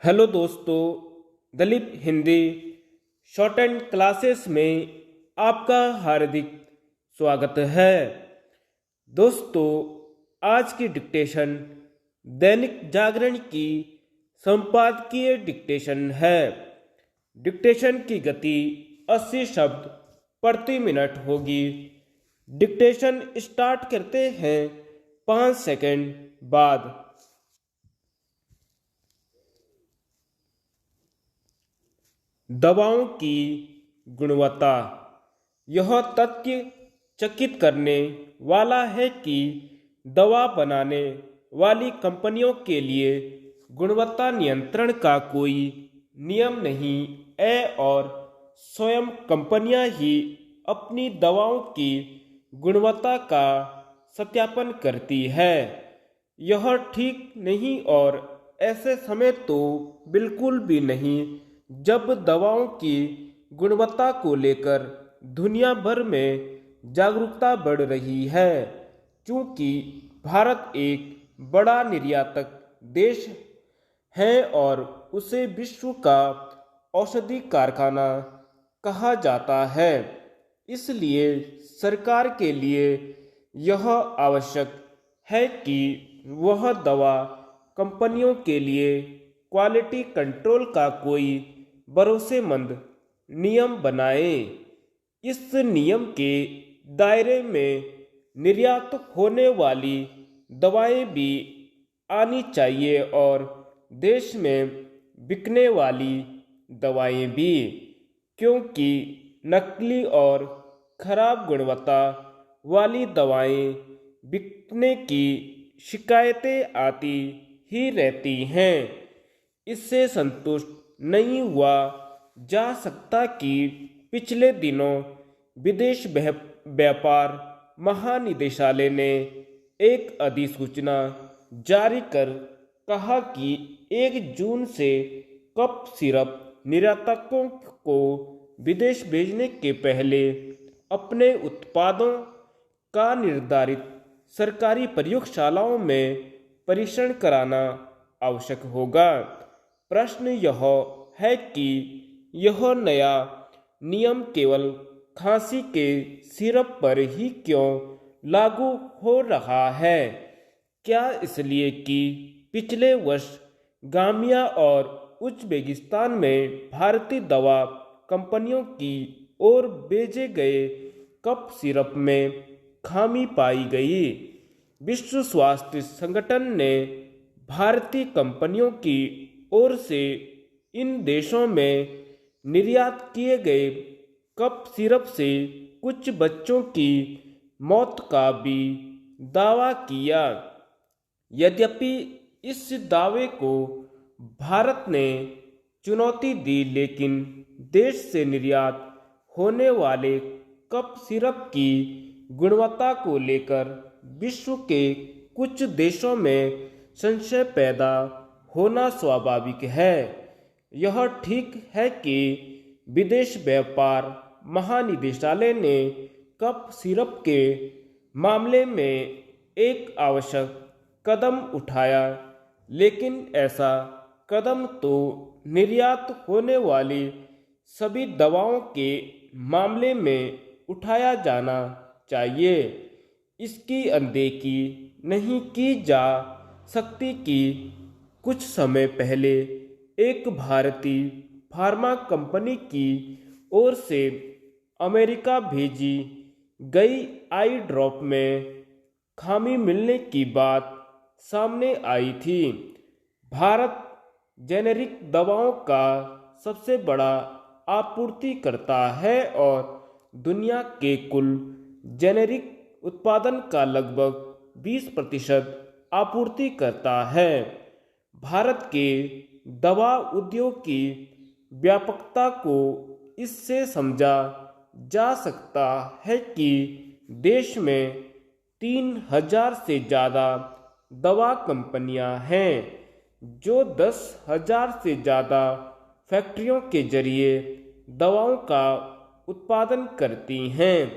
Hello दोस्तों, Dilip Hindi short and classes में आपका हार्दिक स्वागत है। दोस्तों, आज की डिक्टेशन दैनिक जागरण की संपादकीय डिक्टेशन है। डिक्टेशन की गति 80 शब्द प्रति मिनट होगी। डिक्टेशन स्टार्ट करते हैं 5 सेकंड बाद। दवाओं की गुणवत्ता। यह तथ्य चकित करने वाला है कि दवा बनाने वाली कंपनियों के लिए गुणवत्ता नियंत्रण का कोई नियम नहीं है और स्वयं कंपनियां ही अपनी दवाओं की गुणवत्ता का सत्यापन करती है। यह ठीक नहीं और ऐसे समय तो बिल्कुल भी नहीं जब दवाओं की गुणवत्ता को लेकर दुनिया भर में जागरूकता बढ़ रही है। क्योंकि भारत एक बड़ा निर्यातक देश है और उसे विश्व का औषधि कारखाना कहा जाता है, इसलिए सरकार के लिए यह आवश्यक है कि वह दवा कंपनियों के लिए क्वालिटी कंट्रोल का कोई भरोसेमंद नियम बनाए। इस नियम के दायरे में निर्यात होने वाली दवाएं भी आनी चाहिए और देश में बिकने वाली दवाएं भी, क्योंकि नकली और खराब गुणवत्ता वाली दवाएं बिकने की शिकायतें आती ही रहती हैं। इससे संतुष्ट नहीं हुआ जा सकता कि पिछले दिनों विदेश व्यापार महानिदेशालय ने एक अधिसूचना जारी कर कहा कि 1 जून से कफ सिरप निर्यातकों को विदेश भेजने के पहले अपने उत्पादों का निर्धारित सरकारी प्रयोगशालाओं में परीक्षण कराना आवश्यक होगा। प्रश्न यह है कि यह नया नियम केवल खांसी के सिरप पर ही क्यों लागू हो रहा है? क्या इसलिए कि पिछले वर्ष गाम्बिया और उज़्बेकिस्तान में भारतीय दवा कंपनियों की ओर भेजे गए कफ सिरप में खामी पाई गई? विश्व स्वास्थ्य संगठन ने भारतीय कंपनियों की ओर से इन देशों में निर्यात किए गए कफ सिरप से कुछ बच्चों की मौत का भी दावा किया। यद्यपि इस दावे को भारत ने चुनौती दी, लेकिन देश से निर्यात होने वाले कफ सिरप की गुणवत्ता को लेकर विश्व के कुछ देशों में संशय पैदा होना स्वाभाविक है। यह ठीक है कि विदेश व्यापार महानिदेशालय ने कफ सिरप के मामले में एक आवश्यक कदम उठाया, लेकिन ऐसा कदम तो निर्यात होने वाली सभी दवाओं के मामले में उठाया जाना चाहिए। इसकी अनदेखी नहीं की जा सकती कि कुछ समय पहले एक भारतीय फार्मा कंपनी की ओर से अमेरिका भेजी गई आई ड्रॉप में खामी मिलने की बात सामने आई थी। भारत जेनेरिक दवाओं का सबसे बड़ा आपूर्तिकर्ता है और दुनिया के कुल जेनेरिक उत्पादन का लगभग 20% आपूर्ति करता है। भारत के दवा उद्योग की व्यापकता को इससे समझा जा सकता है कि देश में 3000 से ज़्यादा दवा कंपनियां हैं, जो 10,000 से ज़्यादा फैक्ट्रियों के जरिए दवाओं का उत्पादन करती हैं।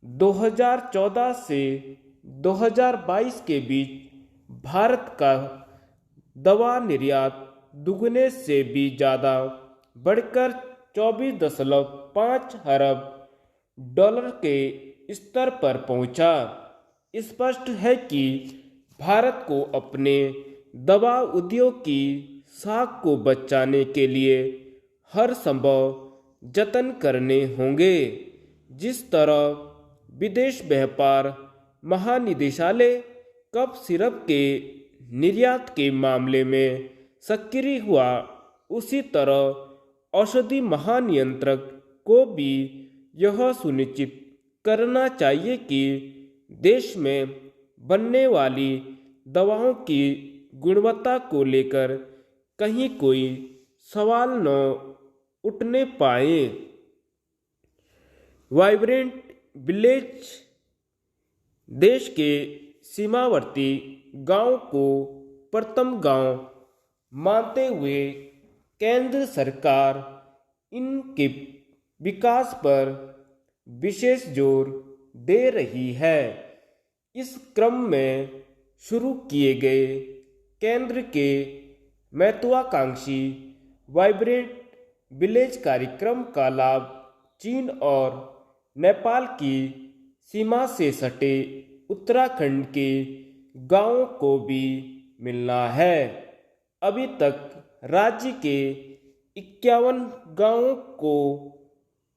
2014 से 2022 के बीच भारत का दवा निर्यात दुगने से भी ज़्यादा बढ़कर 24.5 अरब डॉलर के स्तर पर पहुंचा। स्पष्ट है कि भारत को अपने दवा उद्योग की साख को बचाने के लिए हर संभव जतन करने होंगे। जिस तरह विदेश व्यापार महानिदेशालय कफ सिरप के निर्यात के मामले में सक्रिय हुआ, उसी तरह औषधि महानियंत्रक को भी यह सुनिश्चित करना चाहिए कि देश में बनने वाली दवाओं की गुणवत्ता को लेकर कहीं कोई सवाल न उठने पाए। वाइब्रेंट विलेज देश के सीमावर्ती गांव को प्रथम गांव मानते हुए केंद्र सरकार इनके विकास पर विशेष जोर दे रही है। इस क्रम में शुरू किए गए केंद्र के महत्वाकांक्षी वाइब्रेंट विलेज कार्यक्रम का लाभ चीन और नेपाल की सीमा से सटे उत्तराखंड के गांवों को भी मिलना है। अभी तक राज्य के 51 गांवों को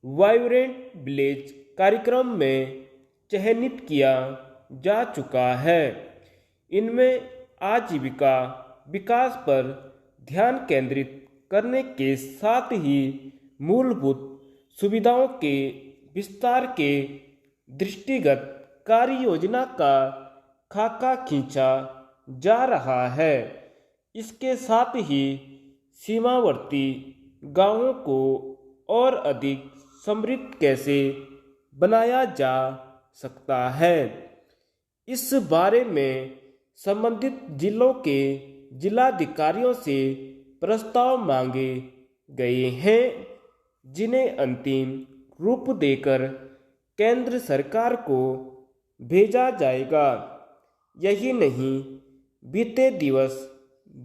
वाइब्रेंट विलेज कार्यक्रम में चयनित किया जा चुका है। इनमें आजीविका विकास पर ध्यान केंद्रित करने के साथ ही मूलभूत सुविधाओं के विस्तार के दृष्टिगत कार्य योजना का खाका खींचा जा रहा है। इसके साथ ही सीमावर्ती गांवों को और अधिक समृद्ध कैसे बनाया जा सकता है, इस बारे में संबंधित जिलों के जिलाधिकारियों से प्रस्ताव मांगे गए हैं, जिन्हें अंतिम रूप देकर केंद्र सरकार को भेजा जाएगा। यही नहीं, बीते दिवस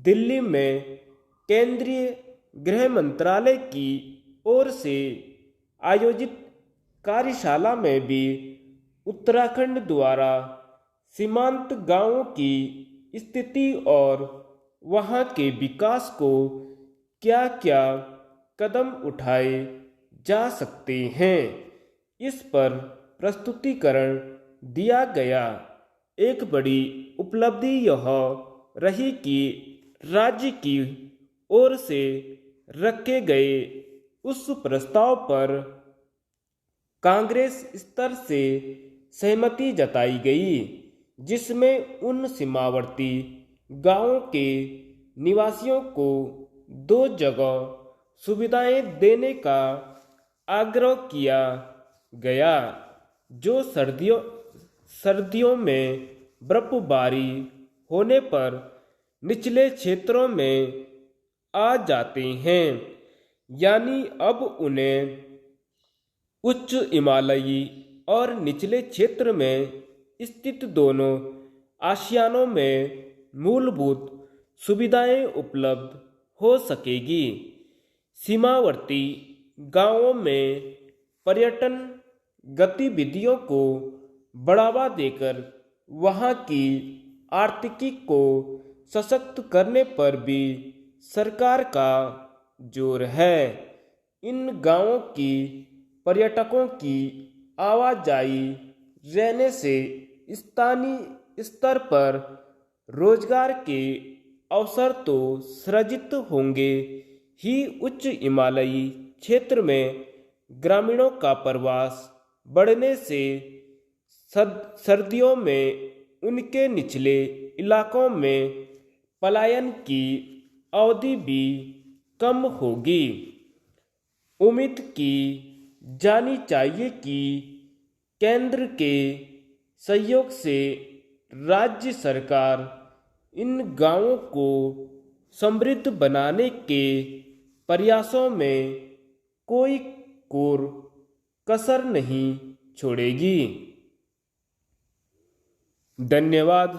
दिल्ली में केंद्रीय गृह मंत्रालय की ओर से आयोजित कार्यशाला में भी उत्तराखंड द्वारा सीमांत गांवों की स्थिति और वहां के विकास को क्या क्या कदम उठाए जा सकते हैं, इस पर प्रस्तुतिकरण दिया गया। एक बड़ी उपलब्धि यह रही कि राज्य की ओर से रखे गए उस प्रस्ताव पर कांग्रेस स्तर से सहमति जताई गई, जिसमें उन सीमावर्ती गांवों के निवासियों को 2 जगह सुविधाएं देने का आग्रह किया गया, जो सर्दियों में बर्फबारी होने पर निचले क्षेत्रों में आ जाते हैं। यानी अब उन्हें उच्च हिमालयी और निचले क्षेत्र में स्थित दोनों आशियानों में मूलभूत सुविधाएं उपलब्ध हो सकेगी। सीमावर्ती गांवों में पर्यटन गतिविधियों को बढ़ावा देकर वहां की आर्थिकी को सशक्त करने पर भी सरकार का जोर है। इन गांवों की पर्यटकों की आवाजाही रहने से स्थानीय स्तर पर रोजगार के अवसर तो सृजित होंगे ही, उच्च हिमालयी क्षेत्र में ग्रामीणों का प्रवास बढ़ने से सर्दियों में उनके निचले इलाकों में पलायन की अवधि भी कम होगी। उम्मीद की जानी चाहिए कि केंद्र के सहयोग से राज्य सरकार इन गांवों को समृद्ध बनाने के प्रयासों में कोई कोर कसर नहीं छोड़ेगी। धन्यवाद।